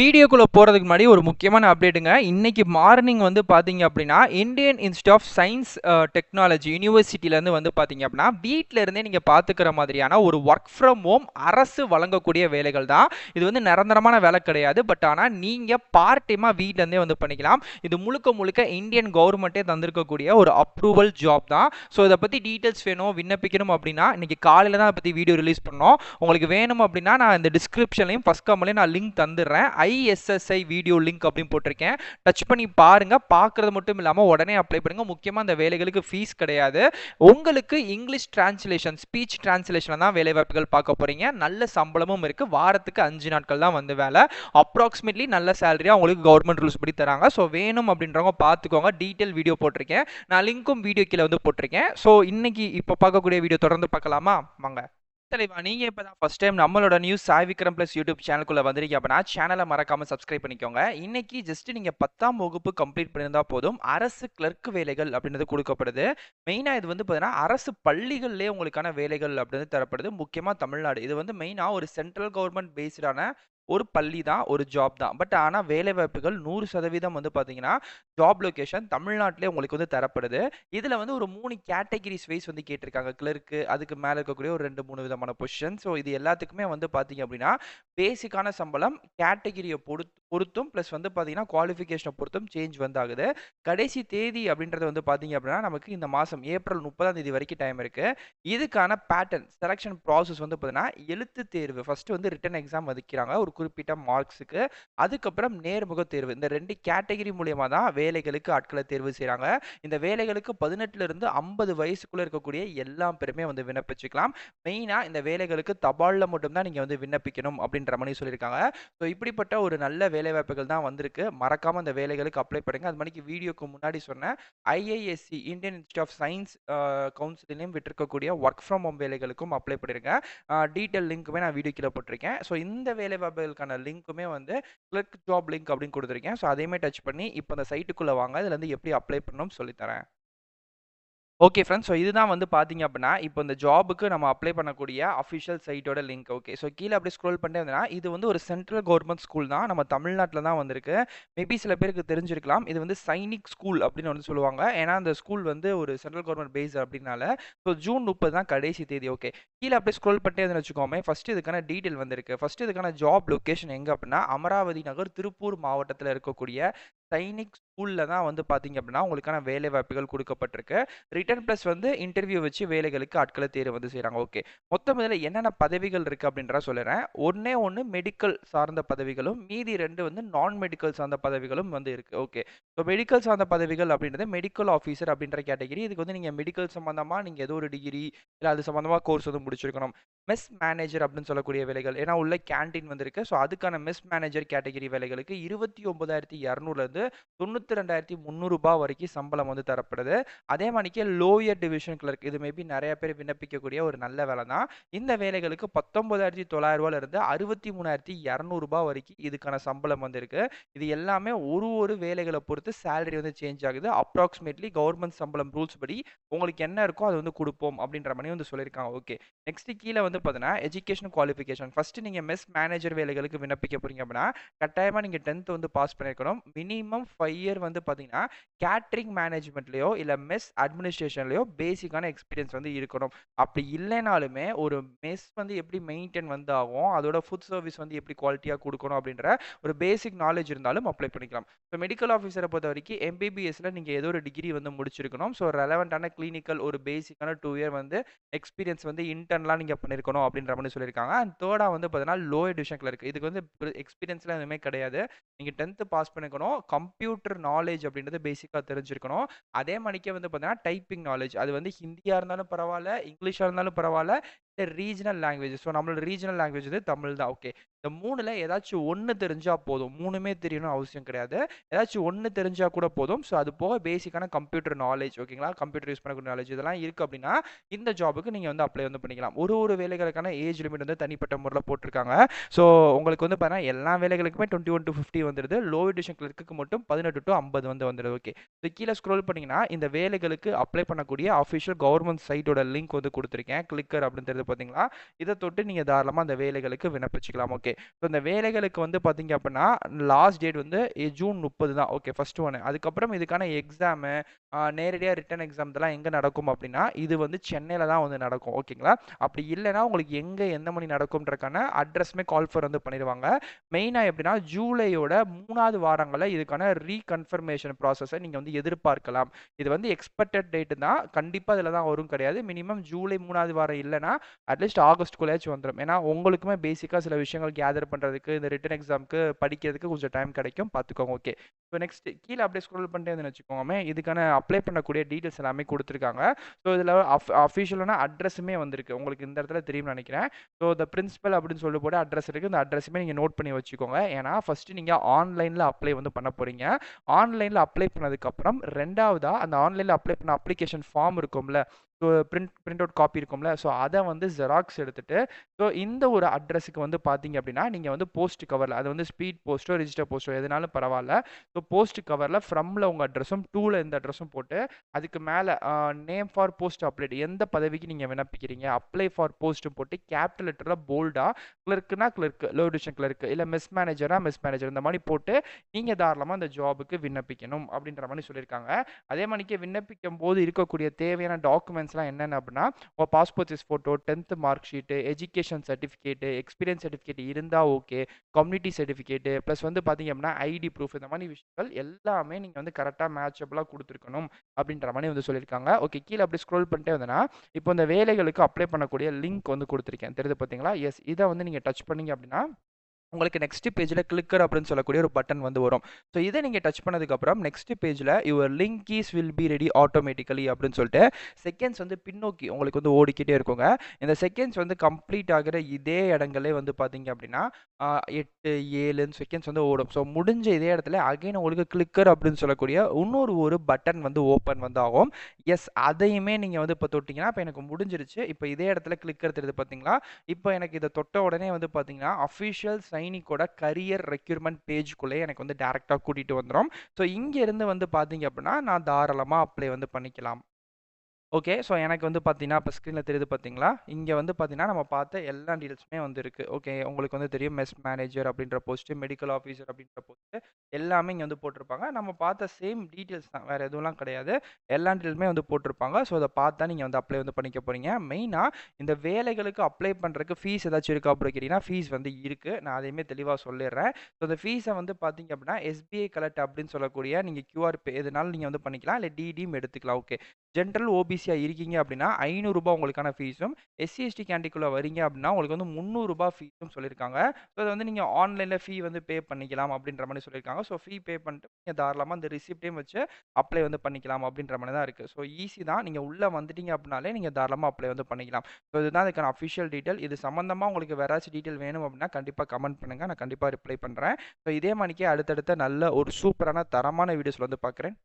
வீடியோக்குள்ள போறதுக்கு முன்னாடி ஒரு முக்கியமான அப்டேட்டுங்க. இன்னைக்கு மார்னிங் வந்து பார்த்தீங்க அப்படின்னா, Indian institute of science technology யூனிவர்சிட்டிலேருந்து வந்து பார்த்தீங்க அப்படின்னா, வீட்ல இருந்தே நீங்க பார்த்துக்கிற மாதிரியான ஒரு வொர்க் ஃப்ரம் ஹோம் அரசு வழங்கக்கூடிய வேலைகள் தான். இது வந்து நிரந்தரமான வேலை கிடையாது. பட் ஆனா நீங்க பார்ட் டைமா வீட்ல இருந்தே வந்து பண்ணிக்கலாம். இது முழுக்க முழுக்க இந்தியன் கவர்மெண்ட்டே தந்திருக்கக்கூடிய ஒரு அப்ரூவல் ஜாப் தான். ஸோ இத பத்தி டீட்டெயில்ஸ் வேணும், விண்ணப்பிக்கணும் அப்படின்னா, இன்னைக்கு காலையில தான் அத பத்தி வீடியோ ரிலீஸ் பண்ணோம். உங்களுக்கு வேணும் அப்படின்னா, நான் இந்த டிஸ்கிரிப்ஷன்லயும் ஃபர்ஸ்ட் கமெண்ட்லயும் நான் லிங்க் தந்துடுறேன். ISSI வீடியோ லிங்க் அப்படின்னு போட்டிருக்கேன். டச் பண்ணி பாருங்க. பார்க்கறது மட்டும் இல்லாம உடனே அப்ளை பண்ணுங்க. முக்கியமா அந்த வேலைகளுக்கு ஃபீஸ் கிடையாது. உங்களுக்கு இங்கிலீஷ் டிரான்ஸ்லேஷன், ஸ்பீச் டிரான்ஸ்லேஷன் தான் வேலை வாய்ப்புகள் பார்க்க போறீங்க. நல்ல சம்பளமும் இருக்கு. வாரத்துக்கு 5 நாட்கள் தான் வந்து வேலை. அப்ராக்சிமேட்லி நல்ல சேலரியா உங்களுக்கு கவர்மெண்ட் ரூல்ஸ் படி தராங்க. ஸோ வேணும் அப்படின்றவங்க பார்த்துக்கோங்க. டீட்டெயில் வீடியோ போட்டிருக்கேன். நான் லிங்க்கும் வீடியோ கீழே வந்து போட்டிருக்கேன். ஸோ இன்னைக்கு இப்போ பார்க்கக்கூடிய வீடியோ தொடர்ந்து பார்க்கலாமா? வாங்க. தலைவா, நீங்க இப்பதான் ஃபர்ஸ்ட் டைம் நம்மளோட news Sai Vikram plus YouTube சேனலுக்குள்ள வந்திருக்கீங்க அப்படின்னா சேனலை மறக்காம சப்ஸ்கிரைப் பண்ணிக்கோங்க. இன்னைக்கு ஜஸ்ட் நீங்க 10ஆம் வகுப்பு கம்ப்ளீட் பண்ணியிருந்தா போதும், அரசு கிளர்க் வேலைகள் அப்படின்றது கொடுக்கப்படுது. மெயினா இது வந்து பார்த்தீங்கன்னா அரசு பள்ளிகள்லேயே உங்களுக்கான வேலைகள் அப்படின்னு தரப்படுது. முக்கியமா தமிழ்நாடு இது வந்து மெயினா ஒரு சென்ட்ரல் கவர்மெண்ட் பேஸ்டான ஒரு பள்ளி தான், ஒரு ஜாப் தான். பட் ஆனால் வேலை வாய்ப்புகள் 100% வந்து பார்த்தீங்கன்னா ஜாப் லொகேஷன் தமிழ்நாட்டிலே உங்களுக்கு வந்து தரப்படுது. இதில் வந்து ஒரு 3 கேட்டகிரிஸ் வைஸ் வந்து கேட்டிருக்காங்க. கிளர்க்கு, அதுக்கு மேலே இருக்கக்கூடிய ஒரு 2-3 விதமான பொசிஷன். ஸோ இது எல்லாத்துக்குமே வந்து பார்த்தீங்க அப்படின்னா பேசிக்கான சம்பளம் கேட்டகிரியை பொறுத்தும் ப்ளஸ் வந்து பார்த்தீங்கன்னா குவாலிஃபிகேஷனை பொறுத்தும் சேஞ்ச் வந்து ஆகுது. கடைசி தேதி அப்படின்றது வந்து பார்த்தீங்க அப்படின்னா நமக்கு இந்த மாதம் ஏப்ரல் 30ஆம் தேதி வரைக்கும் டைம் இருக்கு. இதுக்கான பேட்டர்ன் செலெக்ஷன் ப்ராசஸ் வந்து பார்த்தீங்கன்னா எழுத்து தேர்வு ஃபர்ஸ்ட் வந்து ரிட்டன் எக்ஸாம் வைக்கிறாங்க ஒரு குறிப்பிட்ட மார்க்ஸுக்கு. அதுக்கப்புறம் நேர்முக தேர்வு. இந்த 2 கேட்டகிரி மூலியமா தான் வேலைகளுக்கு ஆட்களை தேர்வு செய்கிறாங்க. இந்த வேலைகளுக்கு 18 இருந்து 50 வயசுக்குள்ள இருக்கக்கூடிய எல்லா பேருமே வந்து விண்ணப்பிச்சுக்கலாம். மெயினா இந்த வேலைகளுக்கு தபால்ல மட்டும் தான் நீங்க வந்து விண்ணப்பிக்கணும் அப்படின்ற மாதிரி சொல்லியிருக்காங்க. ஸோ இப்படிப்பட்ட ஒரு நல்ல வேலைவாய்ப்புகள் தான் வந்திருக்கு. மறக்காம இந்த வேலைகளுக்கு அப்ளை பண்ணுங்க. அது மாதிரி வீடியோக்கு முன்னாடி சொன்ன IISc Indian institute of science கவுன்சிலையும் விட்டிருக்கக்கூடிய ஒர்க் ஃப்ரம் ஹோம் வேலைகளுக்கும் அப்ளை பண்ணிருங்க. டீட்டெயில் லிங்க்குமே நான் வீடியோ கீழே போட்டிருக்கேன். ஸோ இந்த வேலைவாய்ப்புகளுக்கான லிங்க்குமே வந்து கிளிக் ஜாப் லிங்க் அப்படின்னு கொடுத்துருக்கேன். ஸோ அதையுமே டச் பண்ணி இப்போ அந்த சைட்டுக்குள்ளே வாங்க. இதுல இருந்து எப்படி அப்ளை பண்ணணும்னு சொல்லித்தரேன். Okay friends. ஸோ இதுதான் வந்து பார்த்தீங்க அப்படின்னா, இப்போ இந்த ஜாபுக்கு நம்ம அப்ளை பண்ணக்கூடிய அஃபிஷியல் சைட்டோட லிங்க். ஓகே. ஸோ கீழே அப்படியே ஸ்க்ரோல் பண்ணிட்டே வந்தீங்கன்னா, இது வந்து ஒரு சென்ட்ரல் கவர்மெண்ட் ஸ்கூல் தான். நம்ம தமிழ்நாட்டில தான் வந்திருக்கு. மேபி சில பேருக்கு தெரிஞ்சிருக்கலாம். இது வந்து சைனிக் ஸ்கூல் அப்படின்னு வந்து சொல்லுவாங்க. ஏன்னா அந்த ஸ்கூல் வந்து ஒரு சென்ட்ரல் கவர்மெண்ட் பேஸ் அப்படின்னால. ஸோ ஜூன் 30 தான் கடைசி தேதி. ஓகே. கீழே அப்படியே ஸ்க்ரோல் பண்ணிட்டே வந்து வச்சுக்கோமே, ஃபர்ஸ்ட் இதுக்கான டீட்டெயில் வந்திருக்கு. ஃபர்ஸ்ட் இதுக்கான ஜாப் லொகேஷன் எங்கே அப்படின்னா, அமராவதி நகர், திருப்பூர் மாவட்டத்தில் இருக்கக்கூடிய சைனிக் ஸ்கூல்ல தான் வந்து பார்த்தீங்க அப்படின்னா உங்களுக்கான வேலை வாய்ப்புகள் கொடுக்கப்பட்டிருக்கு. ரிட்டன் ப்ளஸ் வந்து இன்டர்வியூ வச்சு வேலைகளுக்கு ஆட்களை தேர்வு வந்து செய்கிறாங்க. ஓகே. மொத்தம் இதில் என்னென்ன பதவிகள் இருக்குது அப்படின்றத சொல்லுறேன். ஒன்று மெடிக்கல் சார்ந்த பதவிகளும், மீதி 2 வந்து நான் மெடிக்கல் சார்ந்த பதவிகளும் வந்து இருக்குது. ஓகே. ஸோ மெடிக்கல் சார்ந்த பதவிகள் அப்படின்றது மெடிக்கல் ஆஃபீஸர் அப்படின்ற கேட்டகிரி. இதுக்கு வந்து நீங்கள் மெடிக்கல் சம்மந்தமாக நீங்கள் ஏதோ ஒரு டிகிரி இல்லை அது சம்மந்தமாக கோர்ஸ் வந்து முடிச்சிருக்கணும். மெஸ் மேனேஜர் அப்படின்னு சொல்லக்கூடிய வேலைகள், ஏன்னா உள்ள கேன்டீன் வந்திருக்கு. ஸோ அதுக்கான மெஸ் மேனேஜர் கேட்டகிரி வேலைகளுக்கு 29,200 92,300 வரைக்கும் சம்பளம் வந்து தரப்படுது. அதே மாதிரிக்கே லோயர் டிவிஷன் கிளர்க், இது மேபி நிறைய பேர் விண்ணப்பிக்கக்கூடிய ஒரு நல்ல வேலை தான். இந்த வேலைகளுக்கு 19,900 இருந்து 63,200 வரைக்கும் இதுக்கான சம்பளம் வந்து இருக்கு. இது எல்லாமே ஒரு வேலைகளை பொறுத்து சேலரி வந்து சேஞ்ச் ஆகுது. அப்ராக்சிமேட்லி கவர்மெண்ட் சம்பளம் ரூல்ஸ் படி உங்களுக்கு என்ன இருக்கோ அது வந்து கொடுப்போம் அப்படின்ற மாதிரி வந்து சொல்லியிருக்காங்க. ஓகே. நெக்ஸ்ட் கீழே வந்து பார்த்தீங்கன்னா எஜுகேஷன் குவாலிஃபிகேஷன். ஃபர்ஸ்ட் நீங்கள் மெஸ் மேனேஜர் வேலைகளுக்கு விண்ணப்பிக்க போறீங்க அப்படின்னா கட்டாயமாக நீங்கள் 10th வந்து பாஸ் பண்ணியிருக்கணும். மினிமம் 5 இயர் வந்து பார்த்தீங்கன்னா கேட்ரிங் மேனேஜ்மெண்ட்லையோ இல்லை மெஸ் அட்மினிஸ்ட்ரேஷன்லையோ பேசிக்கான எக்ஸ்பீரியன்ஸ் வந்து இருக்கணும். அப்படி இல்லைனாலுமே ஒரு மெஸ் வந்து எப்படி மெயின்டைன் வந்து ஆகும், அதோட ஃபுட் சர்வீஸ் வந்து எப்படி குவாலிட்டியாக கொடுக்கணும் அப்படின்ற ஒரு பேசிக் நாலேஜ் இருந்தாலும் அப்ளை பண்ணிக்கலாம். ஸோ மெடிக்கல் ஆஃபீஸரை பொறுத்த வரைக்கும் MBBSல நீங்கள் ஏதோ ஒரு டிகிரி வந்து முடிச்சிருக்கணும். ஸோ ரெலவெண்ட்டான கிளினிக்கல் ஒரு பேசிக்கான 2 இயர் வந்து எக்ஸ்பீரியன்ஸ் வந்து இன்டர்ன்லாம் நீங்கள் பண்ணியிருக்கணும் அப்படின்ற மாதிரி சொல்லியிருக்காங்க. அண்ட் தேர்டாக வந்து பார்த்தீங்கன்னா லோயர் டிவிஷன் கிளர்க். இதுக்கு வந்து எக்ஸ்பீரியன்ஸ்லாம் எதுவுமே கிடையாது. நீங்கள் 10th பாஸ் பண்ணிக்கணும். கம்ப்யூட்டர் நாலேஜ் அப்படின்றது பேசிக்காக தெரிஞ்சிருக்கணும். அதே மாதிரிக்கே வந்து பார்த்தீங்கன்னா டைப்பிங் நாலேஜ், அது வந்து ஹிந்தியாக இருந்தாலும் பரவாயில்ல, இங்கிலீஷாக இருந்தாலும் பரவாயில்ல, ரீஜனல் லாங்குவேஜ். ஸோ நம்மளோட ரீஜனல் லாங்குவேஜ் வந்து தமிழ் தான். ஓகே. இந்த 3ல் ஏதாச்சும் ஒன்று தெரிஞ்சா போதும். 3மே தெரியணும் அவசியம் கிடையாது. ஏதாச்சும் ஒன்று தெரிஞ்சா கூட போதும். ஸோ அது போக பேசிக்கான கம்ப்யூட்டர் நாலேஜ், ஓகேங்களா, கம்ப்யூட்டர் யூஸ் பண்ணக்கூடிய நாலேஜ் இதெல்லாம் இருக்குது அப்படின்னா இந்த ஜாபுக்கு நீங்கள் வந்து அப்ளை வந்து பண்ணிக்கலாம். ஒரு வேலைகளுக்கான ஏஜ் லிமிட் வந்து தனிப்பட்ட முறையில் போட்டிருக்காங்க. ஸோ உங்களுக்கு வந்து பார்த்தீங்கன்னா எல்லா வேலைகளுக்குமே 21 to 50 வந்துடுது. லோவர் டிவிஷன் கிளர்க்கு மட்டும் 18 to 50 வந்து வந்துடுது. ஓகே. ஸோ கீழே ஸ்க்ரோல் பண்ணிங்கன்னா இந்த வேலைகளுக்கு அப்ளை பண்ணக்கூடிய அஃபிஷியல் கவர்மெண்ட் சைட்டோட லிங்க் வந்து கொடுத்துருக்கேன். கிளிக்கர் அப்படின்றது தெரியுது பார்த்தீங்களா? இத தொட்டு நீங்க தாராளமா அந்த வேலைகளுக்கு விண்ணப்பிச்சுக்கலாம். ஓகே. ஸோ இந்த வேலைகளுக்கு வந்து பார்த்தீங்க அப்படின்னா, லாஸ்ட் டேட் வந்து ஜூன் 30 தான். ஓகே. ஃபர்ஸ்ட் ஒன்னு. அதுக்கப்புறம் இதுக்கான எக்ஸாமு நேரடியா ரிட்டன் எக்ஸாம் இதெல்லாம் எங்க நடக்கும் அப்படின்னா, இது வந்து சென்னையில தான் வந்து நடக்கும். ஓகேங்களா? அப்படி இல்லன்னா உங்களுக்கு எங்க எந்த மணி நடக்கும்ன்றக்கான அட்ரஸுமே கால் ஃபார் வந்து பண்ணிருவாங்க. மெயினா எப்படின்னா, ஜூலையோட 3வது வாரங்கள்ல இதுக்கான ரீகன்ஃபர்மேஷன் ப்ராசஸ நீங்க வந்து எதிர்பார்க்கலாம். இது வந்து எக்ஸ்பெக்டட் டேட் தான். கண்டிப்பா இதுல தான் வரும் கிடையாது. மினிமம் ஜூலை 3வது வாரம் இல்லன்னா, அட்லீஸ்ட் ஆகஸ்ட்குள்ளயாச்சும் வந்துரும். ஏன்னா, உங்களுக்குமே பேசிக்கா சில விஷயங்கள் கேதர் பண்றதுக்கு, இந்த ரிட்டன் எக்ஸாம்க்கு படிக்கிறதுக்கு கொஞ்சம் டைம் கிடைக்கும். பார்த்துக்கோங்க. ஓகே. ஸோ நெக்ஸ்ட் கீழ அப்படியே ஸ்க்ரோல் பண்ணிட்டே வந்தீங்கன்னு வச்சுக்கோங்கமே, இதுக்கான அப்ளை பண்ணக்கூடிய டீட்டெயில்ஸ் எல்லாமே குடுத்துருக்காங்க. ஸோ இதில அஃபிஷியலான அட்ரஸுமே வந்திருக்கு. உங்களுக்கு இந்த இடத்துல தெரியும்னு நெனைக்கிறேன். ஸோ த பிரின்சிபல் அப்படின்னு சொல்லி போட்டு அட்ரஸ் இருக்கு. இந்த அட்ரஸுமே நீங்க நோட் பண்ணி வச்சுக்கோங்க. ஏன்னா, ஃபர்ஸ்ட்டு நீங்க ஆன்லைன்ல அப்ளை வந்து பண்ண போறீங்க. ஆன்லைன்ல அப்ளை பண்ணதுக்கப்புறம் 2வதா அந்த ஆன்லைன்ல அப்ளை பண்ண அப்ளிகேஷன் ஃபார்ம் இருக்கும்ல, ஸோ பிரிண்ட் அவுட் காப்பி இருக்கும்ல, ஸோ அத வந்து ஜெராக்ஸ் எடுத்துட்டு, ஸோ இந்த ஒரு அட்ரஸுக்கு வந்து பார்த்தீங்க அப்படின்னா, நீங்க வந்து போஸ்ட் கவர்ல அது வந்து ஸ்பீட் போஸ்ட்டோ, ரிஜிஸ்டர் போஸ்ட்டோ எதுனாலும் பரவால்ல. ஸோ போஸ்ட் கவர்ல ஃப்ரம்ல உங்க அட்ரஸும், டூல இந்த அட்ரஸும் போட்டு, அதுக்கு மேல நேம் ஃபார் போஸ்ட் அப்ளைட் எந்த பதவிக்கு நீங்க விண்ணப்பிக்கிறீங்க, அப்ளை ஃபார் போஸ்ட் போட்டு கேப்பிட்டல் லெட்டர்ல போல்டா, கிளர்க்னா கிளர்க், லோ டிவிஷன் கிளர்க், இல்ல மிஸ் மேனேஜர்னா மிஸ் மேனேஜர் இந்த மாரி போட்டு, நீங்க தாராளமா அந்த ஜாபுக்கு விண்ணப்பிக்கணும் அப்படின்ற மாரி சொல்லியிருக்காங்க. அதே மாரிக்கு விண்ணப்பிக்கும்போது இருக்கக்கூடிய தேவையான டாக்குமெண்ட்ஸ்லாம் என்னென்ன அப்படின்னா, உங்க பாஸ்போர்ட் சைஸ் ஃபோட்டோ, 10த் mark sheet, education certificate, experience certificate இருந்தா ஓகே. கம்யூனிட்டி சர்டிஃபிகேட் ப்ளஸ் வந்து பார்த்தீங்க அப்படின்னா, ஐடி ப்ரூஃப் இந்த மாரி விஷயங்கள் எல்லாமே நீங்க வந்து கரெக்ட்டா மேட்சபிளா குடுத்துருக்கணும் அப்படின்ற மாரி வந்து சொல்லியிருக்காங்க. ஓகே. கீழ அப்படியே ஸ்க்ரோல் பண்ணிட்டே வந்தேன்னா, இப்போ இந்த வேலைகளுக்கு அப்ளை பண்ணக்கூடிய லிங்க் வந்து குடுத்துருக்கேன். தெரியுது பார்த்தீங்களா? எஸ். இத வந்து நீங்க டச் பண்ணீங்க அப்படின்னா, உங்களுக்கு நெக்ஸ்ட் பேஜ்ல கிளிக்கர் அப்படின்னு சொல்லக்கூடிய ஒரு பட்டன் வந்து வரும். ஸோ இத நீங்க டச் பண்ணதுக்கப்புறம் நெக்ஸ்ட் பேஜ்ல your link keys will be ready automatically அப்படின்னு சொல்லிட்டு செகண்ட்ஸ் வந்து பின்னோக்கி உங்களுக்கு வந்து ஓடிக்கிட்டே இருக்குங்க. இந்த செகண்ட்ஸ் வந்து கம்ப்ளீட் ஆகுற இதே இடங்களே வந்து பார்த்தீங்க அப்படின்னா, 8, 7 செகண்ட்ஸ் வந்து ஓடும். ஸோ முடிஞ்ச இதே இடத்துல அகைன் உங்களுக்கு கிளிக்கர் அப்படின்னு சொல்லக்கூடிய இன்னொரு ஒரு பட்டன் வந்து ஓப்பன் வந்து ஆகும். எஸ். அதையுமே நீங்க வந்து இப்போ தொட்டீங்கன்னா, இப்போ எனக்கு முடிஞ்சிருச்சு. இப்போ இதே இடத்துல கிளிக்கர் தெரியுது பார்த்தீங்களா? இப்போ எனக்கு இத தொட்ட உடனே வந்து பார்த்தீங்கன்னா, அஃபிஷியல் சைனிக்கோட கரியர் ரெக்ரூட்மென்ட் பேஜ்க்குள்ளயே எனக்கு வந்து டைரக்ட்டா கூட்டிட்டு வந்துரும். ஸோ இங்க இருந்து வந்து பார்த்தீங்க அப்படின்னா, நான் தாராளமா அப்ளை வந்து பண்ணிக்கலாம். ஓகே. ஸோ எனக்கு வந்து பார்த்தீங்கன்னா, இப்ப ஸ்க்ரீன்ல தெரியுது பார்த்தீங்களா? இங்க வந்து பார்த்தீங்கன்னா, நம்ம பார்த்த எல்லா டீட்டெயில்ஸுமே வந்து இருக்கு. ஓகே. உங்களுக்கு வந்து தெரியும் மெஸ் மேனேஜர் அப்படின்ற போஸ்ட்டு, மெடிக்கல் ஆஃபீசர் அப்படின்ற போஸ்ட்டு எல்லாமே இங்க வந்து போட்டிருப்பாங்க. நம்ம பார்த்த சேம் டீட்டெயில்ஸ் தான். வேற எதுவும்லாம் கிடையாது. எல்லா டீட்டெயிலுமே வந்து போட்டிருப்பாங்க. ஸோ அத பார்த்தா நீங்க வந்து அப்ளை வந்து பண்ணிக்க போறீங்க. மெயினா இந்த வேலைகளுக்கு அப்ளை பண்றதுக்கு ஃபீஸ் ஏதாச்சும் இருக்கா அப்படின்னு கேட்டீங்கன்னா, ஃபீஸ் வந்து இருக்கு. நான் அதையுமே தெளிவா சொல்லிடுறேன். ஸோ இந்த ஃபீஸ வந்து பார்த்தீங்க அப்படின்னா, எஸ்பிஐ கலெக்ட் அப்படின்னு சொல்லக்கூடிய நீங்க கியூஆர் பே எதுனாலும் நீங்க வந்து பண்ணிக்கலாம். இல்ல டிடியும் எடுத்துக்கலாம். ஓகே. ஜென்ரல் ஓபிசியா இருக்கீங்க அப்படின்னா ரூ. 500 உங்களுக்கான ஃபீஸும், எஸ்சி, எஸ்டி கேட்டகரிக்குள்ள வரீங்க அப்படின்னா உங்களுக்கு வந்து ரூ. 300 ஃபீஸும் சொல்லியிருக்காங்க. ஸோ அத வந்து நீங்க ஆன்லைன்ல ஃபீ வந்து பே பண்ணிக்கலாம் அப்படின்ற மாரி சொல்லியிருக்காங்க. ஸோ ஃபீ பே பண்ணிட்டு நீங்க தாராளமா அந்த ரிசிப்ட்டையும் வச்சு அப்ளை வந்து பண்ணிக்கலாம் அப்படின்ற மாரி தான் இருக்கு. ஸோ ஈஸி தான். நீங்க உள்ள வந்துட்டீங்க அப்படின்னாலே நீங்க தாராளமா அப்ளை வந்து பண்ணிக்கலாம். ஸோ இதுதான் இதுக்கான அஃபிஷியல் டீட்டெயில். இது சம்மந்தமா உங்களுக்கு வேற ஏதாச்சும் டீட்டெயில் வேணும் அப்படின்னா கண்டிப்பா கமெண்ட் பண்ணுங்க. நான் கண்டிப்பா ரிப்ளை பண்றேன். ஸோ இதே மாரிக்கே அடுத்தடுத்த நல்ல ஒரு சூப்பரான தரமான வீடியோஸ்ல வந்து பார்க்குறேன்.